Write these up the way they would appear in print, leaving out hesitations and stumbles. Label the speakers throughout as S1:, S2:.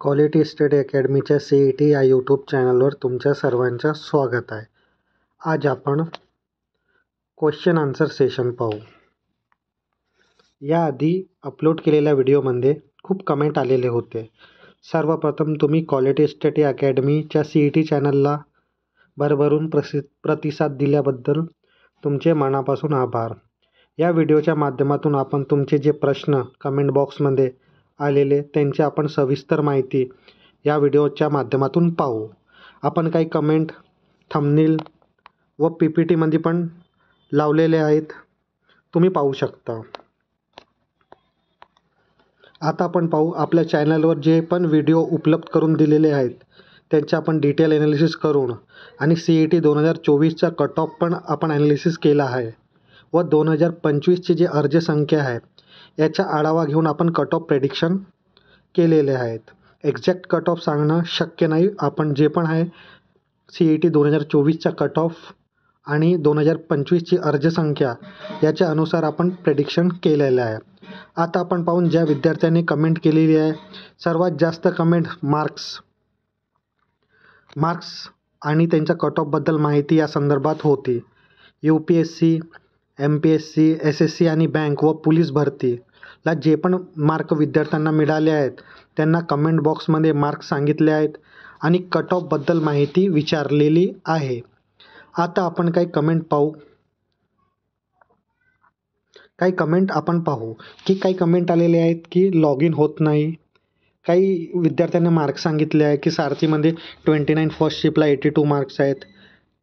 S1: Quality study अकॅडमीच्या CET या YouTube चॅनलवर तुमच्या सर्वांचं स्वागत आहे. आज आपण क्वेश्चन आन्सर सेशन पाहू. याआधी अपलोड केलेल्या व्हिडिओमध्ये खूप कमेंट आलेले होते. सर्वप्रथम तुम्ही क्वालिटी स्टडी अकॅडमीच्या CET चॅनलला भरभरून प्रतिसाद दिल्याबद्दल तुमचे मनापासून आभार. या व्हिडिओच्या माध्यमातून आपण तुमचे जे प्रश्न कमेंट बॉक्समध्ये आलेले त्यांची आपण सविस्तर माहिती या व्हिडिओच्या माध्यमातून पाहू. आपण काही कमेंट थंबनेल व PPTमध्ये पण लावलेले आहेत, तुम्ही पाहू शकता. आता आपण पाहू आपल्या चॅनलवर जे पण व्हिडिओ उपलब्ध करून दिलेले आहेत त्यांचे आपण डिटेल ॲनालिसिस करून आणि CET 2024चा कट ऑफ पण आपण ॲनालिसिस केला आहे व 2025ची जी अर्ज संख्या आहे याचा आढावा घेऊन आपण कट ऑफ प्रेडिक्शन केलेले आहेत. एक्झॅक्ट कट ऑफ सांगणं शक्य नाही. आपण जे पण आहे CET 2024चा कट ऑफ आणि 2025ची अर्ज संख्या याच्या अनुसार आपण प्रेडिक्शन केलेलं आहे. आता आपण पाहून ज्या विद्यार्थ्यांनी कमेंट केलेली आहे सर्वात जास्त कमेंट मार्क्स आणि त्यांच्या कट ऑफबद्दल माहिती या संदर्भात होती. UPSC, MPSC, SSC आणि बँक व पोलीस भरतीला जे पण मार्क विद्यार्थ्यांना मिळाले आहेत त्यांना कमेंट बॉक्समध्ये मार्क्स सांगितले आहेत आणि कट ऑफबद्दल माहिती विचारलेली आहे. आता आपण काही कमेंट पाहू की काही कमेंट आलेले आहेत की लॉग इन होत नाही. काही विद्यार्थ्यांना मार्क्स सांगितले आहे की सारथीमध्ये 29 फर्स्ट शिपला 82 मार्क्स आहेत,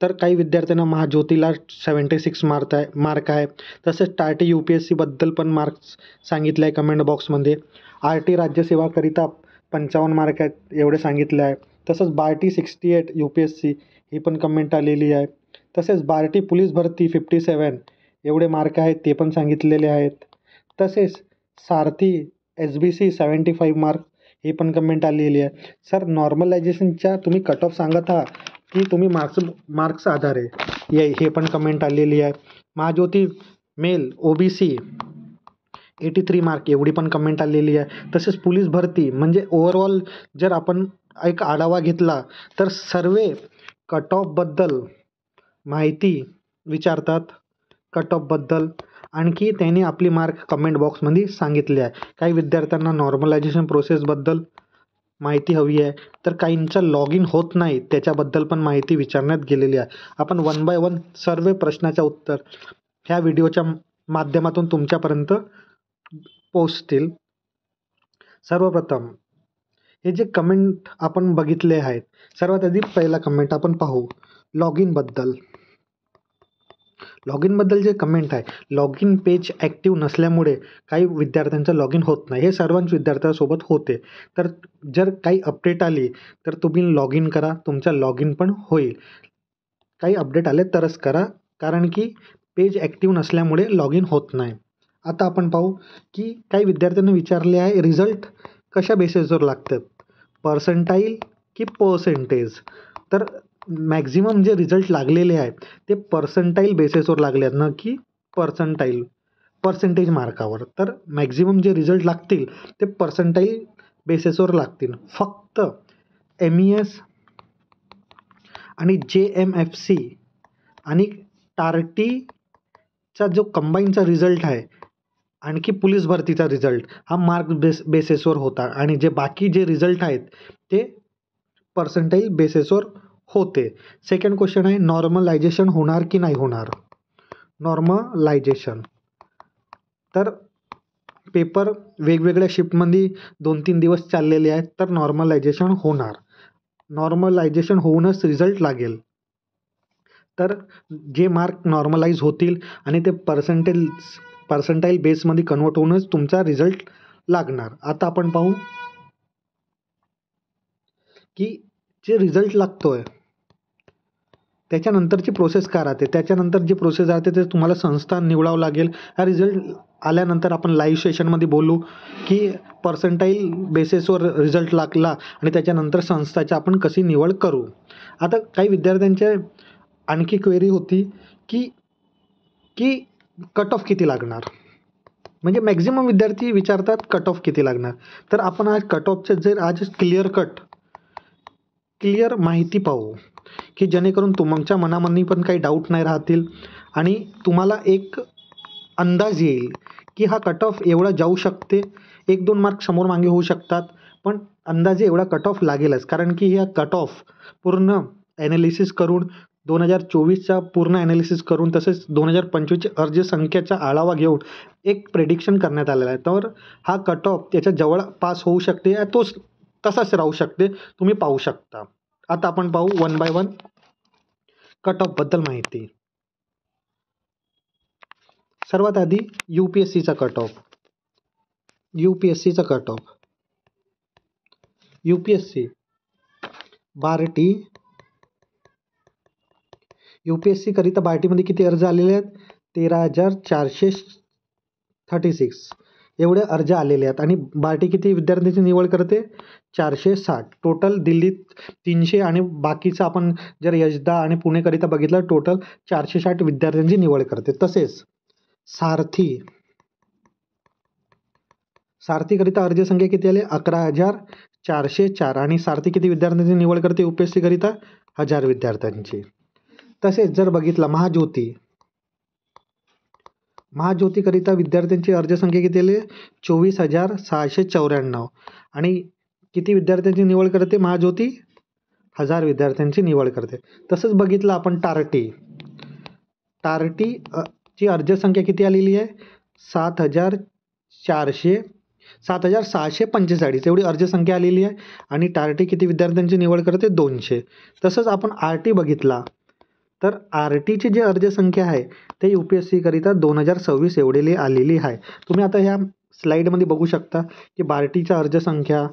S1: तर काही विद्यार्थ्यांना महाज्योतीला 76 मार्क आहे. तसेच टार्टी UPSCबद्दल पण मार्क्स सांगितले आहे कमेंट बॉक्समध्ये. RT राज्यसेवाकरिता 55 मार्क आहेत एवढे सांगितले आहे. तसंच बार्टी 68 UPSC ही पण कमेंट आलेली आहे. तसेच बार्टी पोलीस भरती 57 एवढे मार्क आहेत ते पण सांगितलेले आहेत. तसेच सारथी SBC 75 मार्क ही पण कमेंट आलेली आहे. सर नॉर्मलायझेशनच्या तुम्ही कट ऑफ सांगत आहात की तुम्ही मार्क्स आधारे हे पण कमेंट आलेली आहे. महाज्योती मेल OBC 83 मार्क एवढी पण कमेंट आलेली आहे. तसेच पोलीस भरती म्हणजे ओव्हरऑल जर आपण एक आढावा घेतला तर सर्व कट ऑफबद्दल माहिती विचारतात. कट ऑफबद्दल आणखी त्यांनी आपली मार्क कमेंट बॉक्समध्ये सांगितले आहे. काही विद्यार्थ्यांना नॉर्मलायझेशन प्रोसेसबद्दल माहिती हवी आहे, तर काहींचं लॉग इन होत नाही त्याच्याबद्दल पण माहिती विचारण्यात गेलेली आहे. आपण 1 बाय 1 सर्व प्रश्नाचं उत्तर ह्या व्हिडिओच्या माध्यमातून तुमच्यापर्यंत पोहोचतील. सर्वप्रथम हे जे कमेंट आपण बघितले आहेत सर्वात आधी पहिला कमेंट आपण पाहू लॉग इनबद्दल जे कमेंट आहे, लॉग इन पेज ॲक्टिव्ह नसल्यामुळे काही विद्यार्थ्यांचं लॉग इन होत नाही. हे सर्वांच विद्यार्थ्यांसोबत होते. तर जर काही अपडेट आली तर तुम्ही लॉग इन करा, तुमचा लॉग इन पण होईल. काही अपडेट आले तरच करा, कारण की पेज ॲक्टिव्ह नसल्यामुळे लॉग इन होत नाही. आता आपण पाहू की काही विद्यार्थ्यांनी विचारले आहे रिझल्ट कशा बेसिसवर लागतात, पर्सेंटाईल की पर्सेंटेज. तर मॅक्झिमम जे रिझल्ट लागलेले आहेत ते पर्सेंटाईल बेसिसवर लागले आहेत, ना की पर्सेंटेज मार्कावर. तर मॅक्झिमम जे रिझल्ट लागतील ते पर्सेंटाईल बेसिसवर लागतील. फक्त MES आणि JMFC आणि टार्टीचा जो कंबाईनचा रिझल्ट आहे आणखी पोलीस भरतीचा रिझल्ट हा मार्क बेसिसवर होता आणि जे बाकी जे रिझल्ट आहेत ते पर्सेंटाईल बेसिसवर होते. सेकंड क्वेश्चन आहे नॉर्मलायझेशन होणार की नाही होणार. नॉर्मलायझेशन तर पेपर वेगवेगळ्या शिफ्टमध्ये 2-3 दिवस चाललेले आहेत, तर नॉर्मलायझेशन होणार. नॉर्मलायझेशन होऊनच रिझल्ट लागेल. तर जे मार्क नॉर्मलाइज होतील आणि ते पर्सेंटाईल बेसमध्ये कन्वर्ट होऊनच तुमचा रिझल्ट लागणार. आता आपण पाहू की जे रिझल्ट लागतोय त्याच्यानंतरची प्रोसेस काय राहते. त्याच्यानंतर जी प्रोसेस राहते ते तुम्हाला संस्था निवडावं लागेल. हा रिझल्ट आल्यानंतर आपण लाईव्ह सेशनमध्ये बोलू की पर्सेंटाईल बेसिसवर रिझल्ट लागला आणि त्याच्यानंतर संस्थाची आपण कशी निवड करू. आता काही विद्यार्थ्यांच्या आणखी क्वेरी होती की कट ऑफ किती लागणार. म्हणजे मॅक्झिमम विद्यार्थी विचारतात कट ऑफ किती लागणार. तर आपण आज कट ऑफचं जर आज क्लिअर माहिती पाहू, की जेणेकरून तुमच्या मनामध्ये पण काही डाऊट नाही राहतील आणि तुम्हाला एक अंदाज येईल की हा कट ऑफ एवढा जाऊ शकते. 1-2 मार्क समोर मागे होऊ शकतात, पण अंदाजे एवढा कट ऑफ लागेलच. कारण की ह्या कट ऑफ पूर्ण ॲनालिसिस करून 2024चा पूर्ण ॲनालिसिस करून तसेच 2025ची अर्जसंख्येचा आढावा घेऊन एक प्रेडिक्शन करण्यात आलेला आहे. तर हा कट ऑफ त्याच्या जवळपास होऊ शकते, तोच तसाच राहू शकते. तुम्ही पाहू शकता. आता आपण पाहू वन बाय वन कट ऑफबद्दल माहिती. सर्वात आधी UPSCचा कट ऑफ. UPSCचा cut off. UPSC Barti. UPSC करिता बार्टीमध्ये किती अर्ज आलेले आहेत? 13,436 एवढे अर्ज आलेले आहेत. आणि बार्टी किती विद्यार्थ्यांची निवड करते? 460. टोटल दिल्लीत 300 आणि बाकीचं आपण जर यशदा आणि पुणेकरिता बघितलं टोटल 460 विद्यार्थ्यांची निवड करते. तसेच सारथीकरिता अर्जसंख्या किती आली? 11,404. आणि सारथी किती विद्यार्थ्यांची निवड करते UPSC करिता? 1000 विद्यार्थ्यांची. तसेच जर बघितलं महाज्योतीकरिता विद्यार्थ्यांची अर्जसंख्या किती आली? 24,694. आणि किती विद्यार्थ्यांची निवड करते महाज्योती? 1000 विद्यार्थ्यांची निवड करते. तसंच बघितलं आपण टार्टीची अर्जसंख्या किती आलेली आहे? 7,645 एवढी अर्जसंख्या आलेली आहे. आणि टार्टी किती विद्यार्थ्यांची निवड करते? 200. तसंच आपण RT बघितला तर RTची जी अर्जसंख्या आहे ते UPSC करिता 2026 एवढी आलेली आहे. तुम्ही आता ह्या स्लाईडमध्ये बघू शकता की बार्टीच्या अर्जसंख्या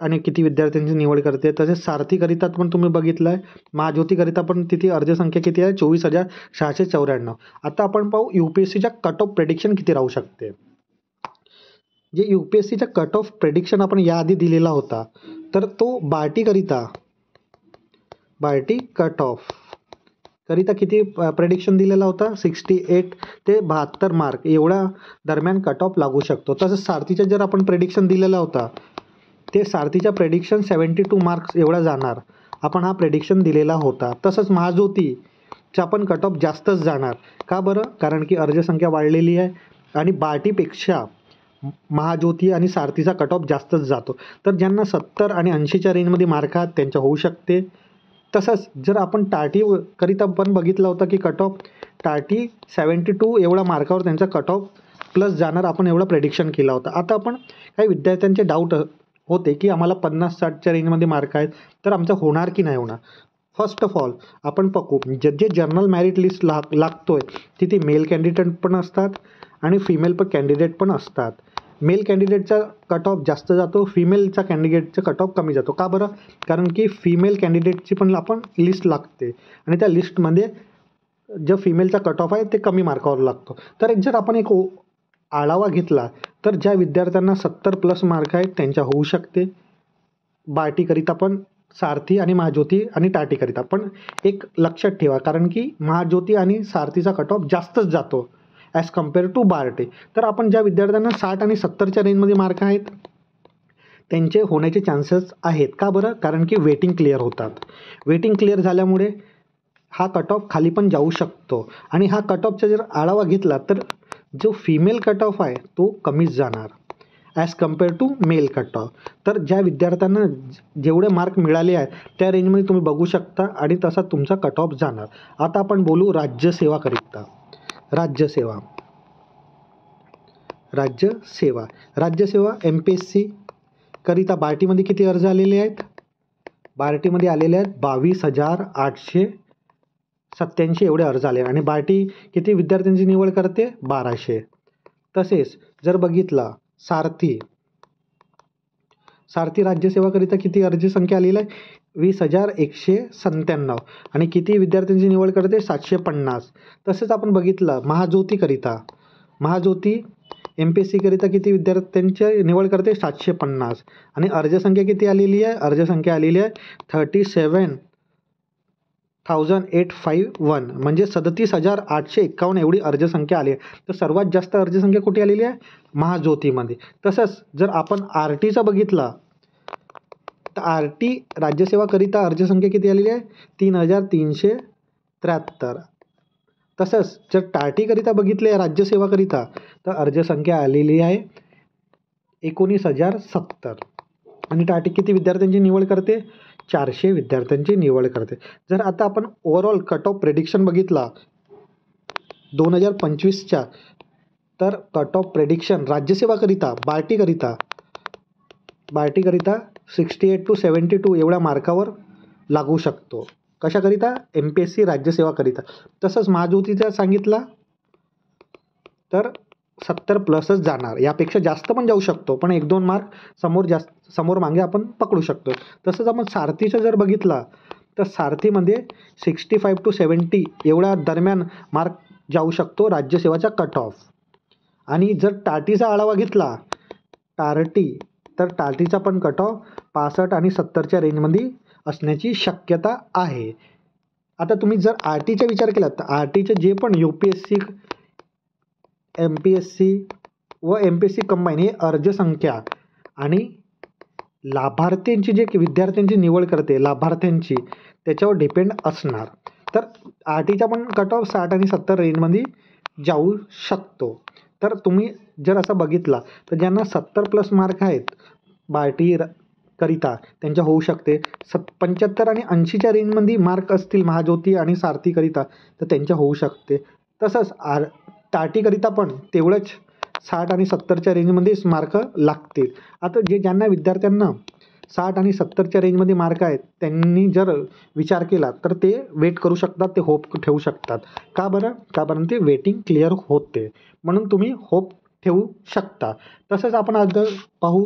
S1: आणि किती विद्यार्थ्यांची निवड करते. तसेच सारथीकरिता पण तुम्ही बघितलं आहे. महाज्योतीकरिता पण तिथे अर्जसंख्या किती आहे? 24,694. आता आपण पाहू UPSCच्या कट ऑफ प्रेडिक्शन किती राहू शकते. जे UPSCचा कट ऑफ प्रेडिक्शन आपण याआधी दिलेला होता तर तो बार्टी कट ऑफ करिता किती प्रेडिक्शन दिलेला होता? 68 ते 72 मार्क एवढा दरम्यान कट ऑफ लागू शकतो. तसंच सारथीचा जर आपण प्रेडिक्शन दिलेला होता ते सारथीचा प्रेडिक्शन 72 मार्क्स एवढा जाणार. आपण हा प्रेडिक्शन दिलेला होता. तसंच महाज्योतीचा पण कट ऑफ जास्तच जाणार. का बरं? कारण की अर्जसंख्या वाढलेली आहे आणि बार्टीपेक्षा महाज्योती आणि सारथीचा कट ऑफ जास्तच जातो. तर ज्यांना 70 आणि 80च्या रेंजमध्ये मार्क आहेत त्यांच्या होऊ शकते. तसंच जर आपण टार्टीकरिता पण बघितलं होतं की कट ऑफ टार्टी 72 एवढा मार्कावर त्यांचा कट ऑफ प्लस जाणार आपण एवढं प्रेडिक्शन केला होता. आता आपण काही विद्यार्थ्यांचे डाऊट होते की आम्हाला 50-60च्या रेंजमध्ये मार्क आहेत तर आमचं होणार की नाही होणार. फर्स्ट ऑफ ऑल आपण बघू जे जनरल मेरिट लिस्ट लागतोय तिथे मेल कॅन्डिडेट पण असतात आणि फिमेल पण कॅन्डिडेट पण असतात. मेल कॅन्डिडेटचा कट ऑफ जास्त जातो, फिमेलचा कॅन्डिडेटचा कट ऑफ कमी जातो. का बरं? कारण की फिमेल कॅन्डिडेटची पण आपण लिस्ट लागते आणि त्या लिस्टमध्ये जो फिमेलचा कट ऑफ आहे ते कमी मार्कावर लागतो. तर जर आपण एक आढावा घेतला तर ज्या विद्यार्थ्यांना 70+ मार्क आहेत त्यांच्या होऊ शकते. बार्टीकरिता पण सारथी आणि महाज्योती आणि टार्टीकरिता पण एक लक्षात ठेवा कारण की महाज्योती आणि सारथीचा कट ऑफ जास्तच जातो ॲज कम्पेअर टू बार्टी. तर आपण ज्या विद्यार्थ्यांना 60 आणि 70च्या रेंजमध्ये मार्क आहेत त्यांचे होण्याचे चान्सेस आहेत. का बरं? कारण की वेटिंग क्लिअर होतात. वेटिंग क्लिअर झाल्यामुळे हा कट ऑफ खाली पण जाऊ शकतो. आणि हा कट ऑफचा जर आढावा घेतला तर जो फिमेल कट ऑफ आहे तो कमीच जाणार as compared to male cut off. तर ज्या विद्यार्थ्यांना जेवढे मार्क मिळाले आहेत त्या रेंजमध्ये तुम्ही बघू शकता आणि तसा तुमचा कट ऑफ जाणार. आता आपण बोलू राज्यसेवा MPSC करिता बार्टीमध्ये किती अर्ज आलेले आहेत? बार्टीमध्ये आलेले आहेत 22,887 एवढे अर्ज आले आणि बार्टी किती विद्यार्थ्यांची निवड करते? 1200. तसेच जर बघितला सारथी राज्यसेवाकरिता किती अर्जसंख्या आलेली आहे? 20,197 आणि किती विद्यार्थ्यांची निवड करते? 750. तसेच आपण बघितलं महाज्योती MPSC करिता किती विद्यार्थ्यांची निवड करते? 750. आणि अर्जसंख्या किती आलेली आहे? अर्जसंख्या आलेली आहे 37 37,851 म्हणजे 37,851 एवढी अर्जसंख्या आली आहे. तर सर्वात जास्त अर्जसंख्या कुठे आलेली आहे? महाज्योतीमध्ये. तसंच जर आपण आर टीचा बघितला तर आर टी राज्यसेवाकरिता अर्जसंख्या किती आलेली आहे? 3,373. तसंच जर टार्टीकरिता बघितले राज्यसेवाकरिता तर अर्जसंख्या आलेली आहे 19,070. आणि टार्टी किती विद्यार्थ्यांची निवड करते? 400 विद्यार्थ्यांची निवड करते. जर आता आपण ओव्हरऑल कट ऑफ प्रेडिक्शन बघितला 2025च्या तर कट ऑफ प्रेडिक्शन राज्यसेवाकरिता बार्टीकरिता 68 to 72 एवढ्या मार्कावर लागू शकतो. कशाकरिता? MPSC राज्यसेवाकरिता. तसंच महाज्योतीचा सांगितला तर 70+ जाणार. यापेक्षा जास्त पण जाऊ शकतो, पण 1-2 मार्क समोर मागे आपण पकडू शकतो. तसंच आपण सारथीचं जर बघितला तर सारथीमध्ये 65 to 70 एवढ्या दरम्यान मार्क जाऊ शकतो राज्यसेवाचा कट ऑफ. आणि जर टार्टीचा आढावा घेतला तर टार्टीचा पण कट ऑफ 65 आणि 70च्या रेंजमध्ये असण्याची शक्यता आहे. आता तुम्ही जर आर टीचा विचार केला तर आर टीचे जे पण UPSC MPSC व MPSC कंबाईन हे अर्जसंख्या आणि लाभार्थ्यांची जे विद्यार्थ्यांची निवड करते लाभार्थ्यांची त्याच्यावर डिपेंड असणार. तर आर टीचा पण कट ऑफ 60 आणि 70 रेंजमध्ये जाऊ शकतो. तर तुम्ही जर असं बघितला तर ज्यांना 70+ मार्क आहेत करिता त्यांच्या होऊ शकते. 75 आणि 80च्या रेंजमध्ये मार्क असतील महाज्योती आणि सारथीकरिता तर त्यांच्या होऊ शकते. तसंच टार्टीकरिता पण तेवढंच 60 आणि 70च्या रेंजमध्येच मार्क लागतील. आता ज्यांना विद्यार्थ्यांना 60 आणि 70च्या रेंजमध्ये मार्क आहेत त्यांनी जर विचार केला तर ते वेट करू शकतात, ते होप ठेवू शकतात. का बरं? कारण ते वेटिंग क्लिअर होते, म्हणून तुम्ही होप ठेवू शकता. तसंच आपण आज पाहू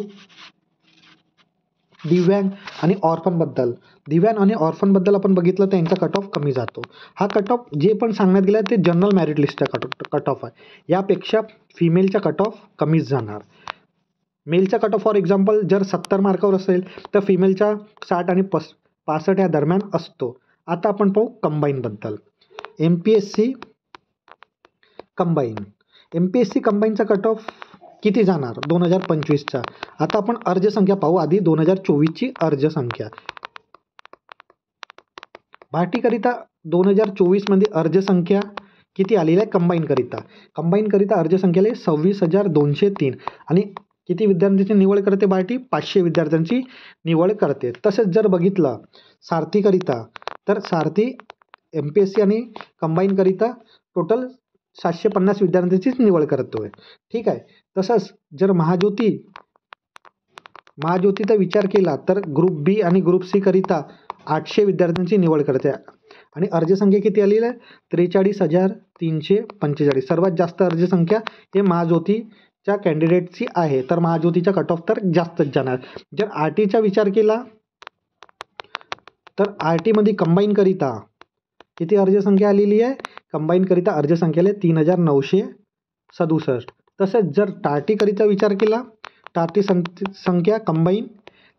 S1: दिव्यांग आणि ऑर्फनबद्दल आपण बघितलं तर यांचा कट ऑफ कमी जातो. हा कट ऑफ जे पण सांगण्यात गेला ते जनरल मेरिट लिस्टचा कट ऑफ आहे. यापेक्षा फिमेलचा कट ऑफ कमीच जाणार. मेलचा कट ऑफ फॉर एक्झाम्पल जर 70 मार्कावर असेल तर फिमेलचा 60 आणि 65 या दरम्यान असतो. आता आपण पाहू कंबाईनबद्दल. MPSC कंबाईनचा कट ऑफ किती जाणार 2025चा? आता आपण अर्जसंख्या पाहू. आधी 2024ची अर्जसंख्या. भारतीकरिता 2024मध्ये अर्जसंख्या किती आलेली आहे? कंबाईनकरिता अर्जसंख्येला 26,203 आणि किती विद्यार्थ्यांची निवड करते भारती? 500 विद्यार्थ्यांची निवड करते. तसेच जर बघितलं सारथीकरिता तर सारथी MPSC आणि कंबाईनकरिता टोटल 750 विद्यार्थ्यांचीच निवड करतोय. ठीक आहे. तसंच जर महाज्योतीचा विचार केला तर ग्रुप B आणि ग्रुप C करिता 800 विद्यार्थ्यांची निवड करते आणि अर्जसंख्या किती आलेली आहे? 43,345. सर्वात जास्त अर्जसंख्या हे महाज्योतीच्या कॅन्डिडेटची आहे. तर महाज्योतीचा कट ऑफ तर जास्तच जाणार. जर आर टीचा विचार केला तर आर टीमध्ये कंबाईनकरिता किती अर्जसंख्या आलेली आहे? कंबाईनकरिता अर्जसंख्येला 3,967. तसेच जर टार्टीकरिता विचार केला टार्टी संख्या कंबाईन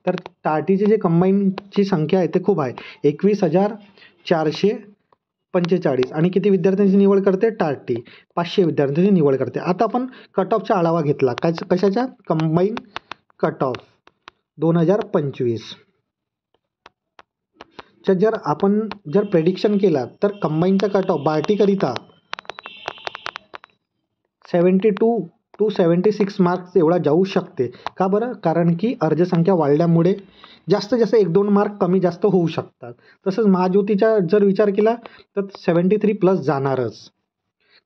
S1: तर टार्टीची जे कंबाईनची संख्या आहे ते खूप आहे 21,445 आणि किती विद्यार्थ्यांची निवड करते? टार्टी 500 विद्यार्थ्यांची निवड करते. आता आपण कट ऑफचा आढावा घेतला कशाचा? Combine cut off 2025. जर आपण प्रेडिक्शन केला तर कंबाईनचा कट ऑफ बार्टीकरिता 72 to 76 मार्क्स एवढा जाऊ शकते. का बरं? कारण की अर्जसंख्या वाढल्यामुळे जास्त 1-2 मार्क कमी जास्त होऊ शकतात. तसंच महाज्योतीचा जर विचार केला तर 73+ जाणारच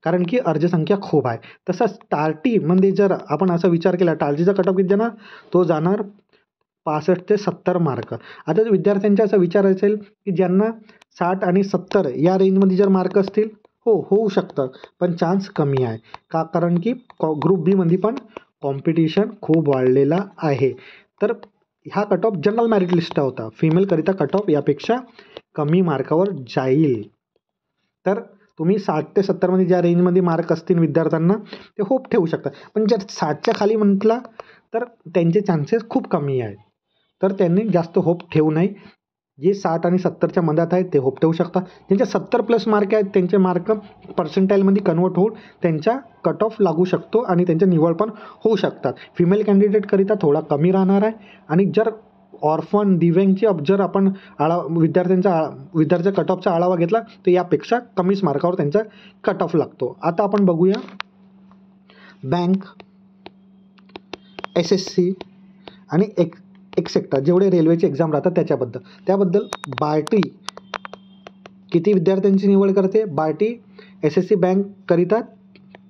S1: कारण की अर्जसंख्या खूप आहे. तसंच टार्टीमध्ये जर आपण असा विचार केला टार्टीचा कट ऑफ किती जाणार? तो जाणार 65 ते 70 मार्क. आता विद्यार्थ्यांचा असा विचार असेल की ज्यांना 60 आणि 70 या रेंजमध्ये जर मार्क असतील होऊ शकतं, पण चान्स कमी आहे. कारण की ग्रुप B मध्ये पण कॉम्पिटिशन खूप वाढलेला आहे. तर हा कट ऑफ जनरल मेरिट लिस्टचा होता. फिमेलकरिता कट ऑफ यापेक्षा कमी मार्कावर जाईल. तर तुम्ही 60 ते 70मध्ये ज्या रेंजमध्ये मार्क असतील विद्यार्थ्यांना ते होप ठेवू शकता. पण जर 60च्या खाली म्हटला तर त्यांचे चान्सेस खूप कमी आहेत. तर त्यांनी जास्त होप ठेवू नये. जे 60 आणि 70च्या मधात आहेत ते होप ठेवू शकतात. ज्यांचे 70+ मार्क आहेत त्यांचे मार्क पर्सेंटाईलमध्ये कन्वर्ट होऊन त्यांचा कट ऑफ लागू शकतो आणि त्यांच्या निवड पण होऊ शकतात. फिमेल कॅन्डिडेटकरिता थोडा कमी राहणार आहे. आणि जर ऑर्फन दिव्यांगची जर आपण विद्यार्थ्याचा कट ऑफचा आढावा घेतला तर यापेक्षा कमीच मार्कावर त्यांचा कट ऑफ लागतो. आता आपण बघूया बँक, SSC आणि एक्सेट्रा जेवढे रेल्वेचे एक्झाम राहतात त्याबद्दल बार्टी किती विद्यार्थ्यांची निवड करते? बार्टी SSC बँककरिता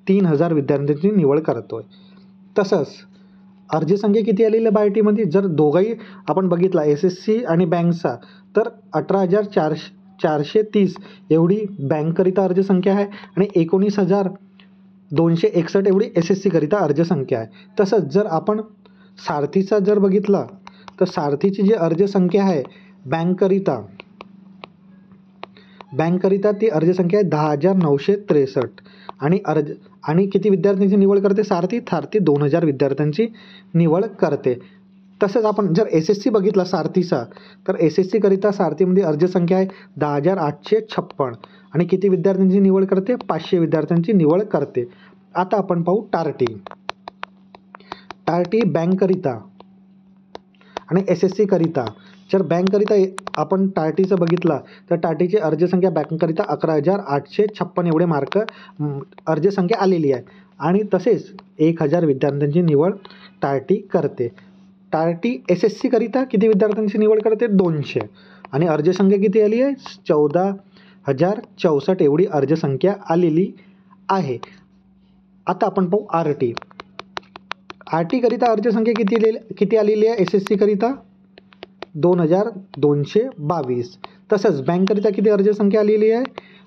S1: 3000 विद्यार्थ्यांची निवड करतो आहे. तसंच अर्जसंख्या किती आलेली आहे बार्टीमध्ये? जर दोघंही आपण बघितला SSC आणि बँकचा तर 18,430 एवढी बँककरिता अर्जसंख्या आहे आणि 19,261 एवढी SSCकरिता अर्जसंख्या आहे. तसंच जर आपण सारथीचा जर बघितला तर सारथीची जी अर्जसंख्या आहे बँककरिता ती अर्जसंख्या आहे 10,963 आणि किती विद्यार्थ्यांची निवड करते सारथी? 2000 विद्यार्थ्यांची निवड करते. तसंच आपण जर SSC बघितला सारथीचा तर SSCकरिता सारथीमध्ये अर्जसंख्या आहे 10,856 आणि किती विद्यार्थ्यांची निवड करते? 500 विद्यार्थ्यांची निवड करते. आता आपण पाहू टार्टी बँककरिता आणि SSCकरिता. जर बँककरिता आपण टार्टीचं बघितला तर टार्टीची अर्जसंख्या बँककरिता 11,856 एवढे मार्क अर्जसंख्या आलेली आहे आणि तसेच 1000 विद्यार्थ्यांची निवड टार्टी करते. टार्टी SSCकरिता किती विद्यार्थ्यांची निवड करते? 200 आणि अर्जसंख्या किती आली आहे? 14,064 एवढी अर्जसंख्या आलेली आहे. आता आपण पाहू RT करिता अर्जसंख्या किती आलेली आहे SSCकरिता? 2,222. तसंच बँककरिता किती अर्जसंख्या आलेली आहे?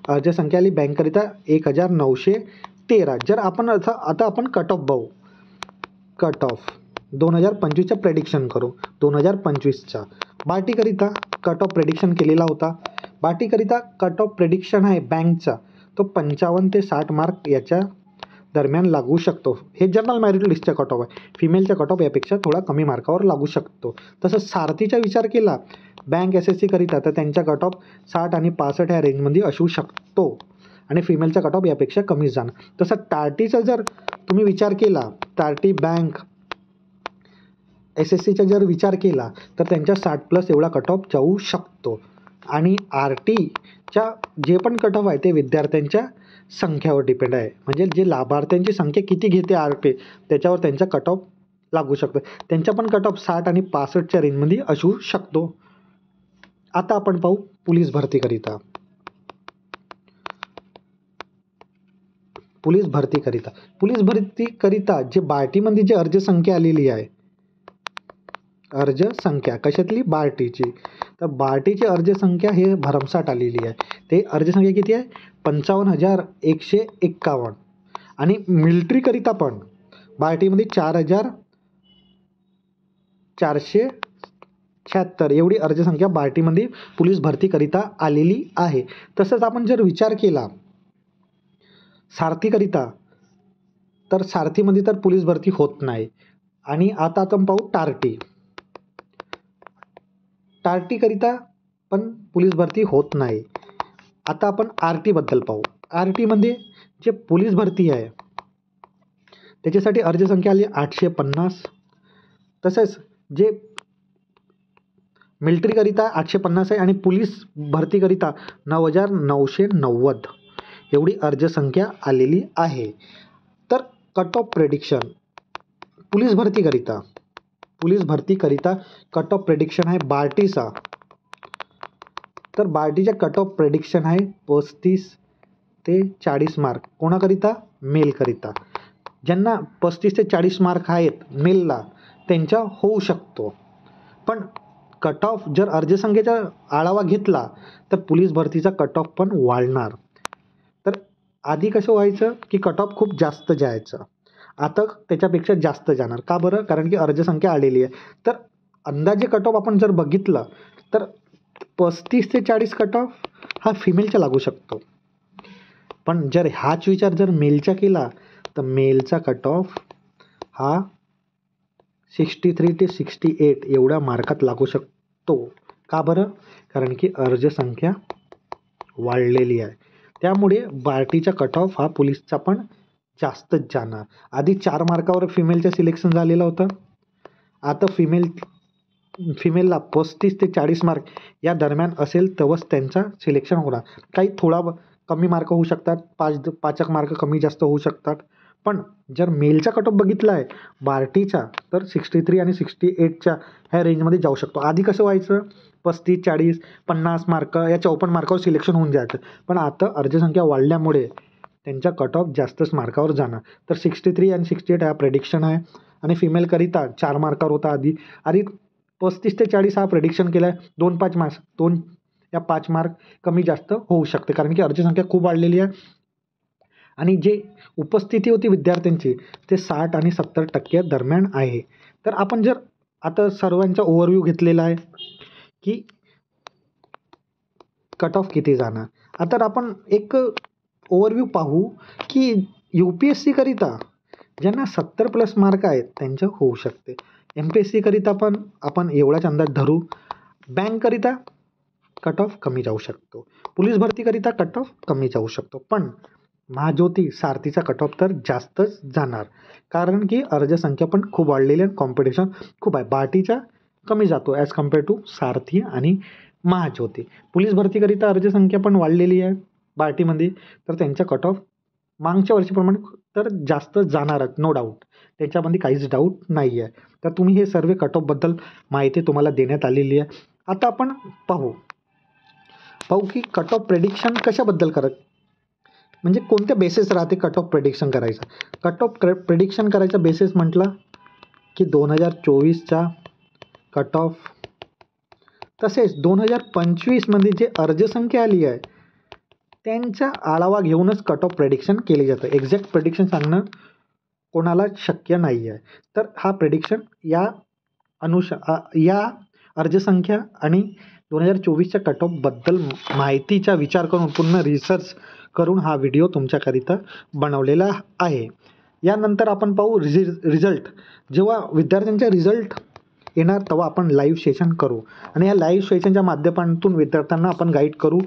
S1: अर्जसंख्या आली बँककरिता 1,913. जर आपण आता आपण कट ऑफ बघू. कट ऑफ 2025चा प्रेडिक्शन करू. 2025चा बार्टीकरिता कट ऑफ प्रेडिक्शन केलेला होता. बार्टीकरिता कट ऑफ प्रेडिक्शन आहे बँकचा तो 55 ते 60 मार्क याच्या दरम्यान लागू शकतो. हे जनरल मेरिट लिस्टचा कट ऑफ आहे. फिमेलचा कट ऑफ यापेक्षा थोडा कमी मार्कावर लागू शकतो. तसंच सारथीचा विचार केला बँक SSCकरिता तर त्यांचा कट ऑफ 60 आणि 65 ह्या रेंजमध्ये असू शकतो आणि फिमेलचा कट ऑफ यापेक्षा कमी जाणार. तसं टार्टीचा जर तुम्ही विचार केला टार्टी बँक SSCचा जर विचार केला तर त्यांच्या 60+ एवढा कट ऑफ जाऊ शकतो. आणि RTच्या जे पण कट ऑफ आहे ते विद्यार्थ्यांच्या संख्यावर डिपेंड आहे. म्हणजे जे लाभार्थ्यांची संख्या किती घेते RT त्याच्यावर त्यांचा कट ऑफ लागू शकतो. त्यांचा पण कट ऑफ 60 आणि 65च्या रेंजमध्ये असू शकतो. आता आपण पाहू पोलीस भरतीकरिता. पोलीस भरतीकरिता जे बार्टीमध्ये जी अर्जसंख्या आलेली आहे अर्जसंख्या कशातली? बार्टीची. तर बार्टीची अर्जसंख्या हे भरमसाठ आलेली आहे. ते अर्जसंख्या किती आहे? 55,151 आणि मिलिटरीकरिता पण बार्टीमध्ये 4,476 एवढी अर्जसंख्या बार्टीमध्ये पोलीस भरतीकरिता आलेली आहे. तसंच आपण जर विचार केला सारथीकरिता तर सारथीमध्ये तर पोलीस भरती होत नाही. आणि आता आपण पाहू टार्टीकरिता पण पोलीस भरती होत नाही. आता आपण RTबद्दल पाहू. RTमध्ये जे पोलीस भरती आहे त्याच्यासाठी अर्जसंख्या आली 850. तसंच जे मिलिटरीकरिता 850 आहे आणि पोलीस भरतीकरिता 9,990 एवढी अर्जसंख्या आलेली आहे. तर कट ऑफ प्रेडिक्शन पोलीस भरतीकरिता कट ऑफ प्रेडिक्शन आहे बार्टीचा. तर बार्टीचा कट ऑफ प्रेडिक्शन आहे 35 ते 40 मार्क. कोणाकरिता? मेलकरिता. ज्यांना 35 ते 40 मार्क आहेत मेलला त्यांचा होऊ शकतो. पण कट ऑफ जर अर्जसंख्येचा आढावा घेतला तर पोलीस भरतीचा कट ऑफ पण वाढणार. तर आधी कसं व्हायचं की कट ऑफ खूप जास्त जायचं, आता त्याच्यापेक्षा जास्त जाणार. का बरं? कारण की अर्जसंख्या आलेली आहे. तर अंदाजे कट ऑफ आपण जर बघितलं तर 35 ते 40 कट ऑफ हा फिमेलचा लागू शकतो. पण जर हाच विचार जर मेलचा केला तर मेलचा कट ऑफ हा 63 ते 68 एवढ्या मार्कात लागू शकतो. का बरं? कारण की अर्जसंख्या वाढलेली आहे. त्यामुळे बार्टीचा कट ऑफ हा पोलीसचा पण जास्तच जाणार. आधी 4 मार्कावर फिमेलचं सिलेक्शन झालेलं होतं. आता फिमेलला 35 ते 40 मार्क या दरम्यान असेल तेव्हाच त्यांचा सिलेक्शन होणार. काही थोडा कमी मार्क होऊ शकतात, 5 मार्क कमी जास्त होऊ शकतात. पण जर मेलचा कट ऑफ बघितला आहे बार्टीचा, तर 63 आणि 68च्या ह्या रेंजमध्ये जाऊ शकतो. आधी कसं व्हायचं, 35, 40, 50 मार्क या 54 मार्कावर सिलेक्शन होऊन जायचं. पण आता अर्जसंख्या वाढल्यामुळे त्यांचा कट ऑफ जास्तच मार्कावर जाणार. तर 63 आणि 68 हा प्रेडिक्शन आहे. आणि फिमेलकरिता 4 मार्कावर होता आधी. 35 ते 40 हा प्रेडिक्शन केला आहे. 2 या 5 मार्क कमी जास्त होऊ शकते, कारण की अर्जसंख्या खूप वाढलेली आहे. आणि जे उपस्थिती होती विद्यार्थ्यांची ते 60 आणि 70% दरम्यान आहे. तर आपण जर आता सर्वांचा ओव्हरव्ह्यू घेतलेला आहे की कट ऑफ किती जाणार. आता आपण एक ओव्हरव्ह्यू पाहू की UPSC करिता ज्यांना 70+ मार्क आहेत त्यांचं होऊ शकते. MPSC करिता पण आपण एवढाच अंदाज धरू. बँककरिता कट ऑफ कमी जाऊ शकतो. पोलीस भरतीकरिता कट ऑफ कमी जाऊ शकतो. पण महाज्योती सारथीचा कट ऑफ तर जास्तच जाणार, कारण की अर्जसंख्या पण खूप वाढलेली आहे, कॉम्पिटिशन खूप आहे. बार्टीचा कमी जातो ॲज कम्पेअर टू सारथी आणि महाज्योती. पोलीस भरतीकरिता अर्जसंख्या पण वाढलेली आहे बार्टीमध्ये, तर त्यांचा कट ऑफ मागच्या वर्षीप्रमाणे तर जास्त जाणारच, नो डाऊट. त्याच्यामध्ये काहीच डाऊट नाही आहे. तर तुम्ही हे सर्व कट ऑफबद्दल माहिती तुम्हाला देण्यात आलेली आहे. आता आपण पाहू की कट ऑफ प्रेडिक्शन कशाबद्दल म्हणजे कोणत्या बेसिस राहते कट ऑफ प्रेडिक्शन करायचा. कट ऑफ प्रेडिक्शन करायचा बेसिस म्हटलं की 2024चा कट ऑफ, तसेच 2025मध्ये जे अर्जसंख्या आली आहे त्यांचा आढावा घेऊनच कट ऑफ प्रेडिक्शन केले जातं. एक्झॅक्ट प्रेडिक्शन सांगणं कोणाला शक्य नाही आहे. तर हा प्रेडिक्शन या अर्जसंख्या आणि 2024च्या कट ऑफबद्दल माहितीचा विचार करून पूर्ण रिसर्च करून हा व्हिडिओ तुमच्याकरिता बनवलेला आहे. यानंतर आपण पाहू रिझल्ट. जेव्हा विद्यार्थ्यांचा रिझल्ट येणार तेव्हा आपण लाईव्ह सेशन करू, आणि या लाईव्ह सेशनच्या माध्यमातून विद्यार्थ्यांना आपण गाईड करू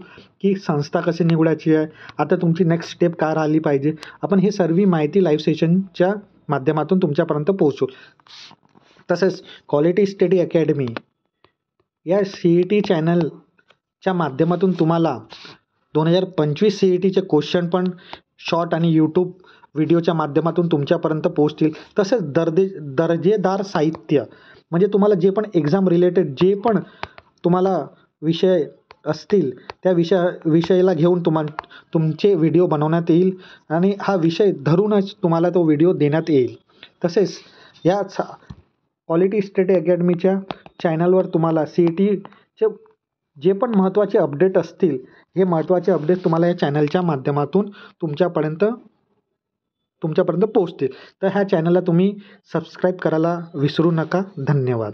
S1: की संस्था कशी निवडायची आहे, आता तुमची नेक्स्ट स्टेप काय राहिली पाहिजे. आपण हे सर्व माहिती लाईव्ह सेशनच्या माध्यमातून तुमच्यापर्यंत पोहोचू. तसेच क्वालिटी स्टडी अकॅडमी या CET चॅनलच्या माध्यमातून तुम्हाला 2025 CETचे क्वेश्चन पण शॉर्ट आणि यूट्यूब व्हिडिओच्या माध्यमातून तुमच्यापर्यंत पोहोचतील. तसेच दर्जेदार साहित्य, म्हणजे तुम्हाला जे पण एक्झाम रिलेटेड जे पण तुम्हाला विषय असतील त्या विषयाला घेऊन तुमचे व्हिडिओ बनवण्यात येईल, आणि हा विषय धरूनच तुम्हाला तो व्हिडिओ देण्यात येईल. तसेच या क्वालिटी स्टडी अकॅडमीच्या चॅनलवर तुम्हाला CETचे जे पण महत्त्वाचे अपडेट असतील, हे महत्त्वाचे अपडेट तुम्हाला या चॅनलच्या माध्यमातून तुमच्यापर्यंत पोहोचतील. तर ह्या चॅनलला तुम्ही सबस्क्राईब करायला विसरू नका. धन्यवाद.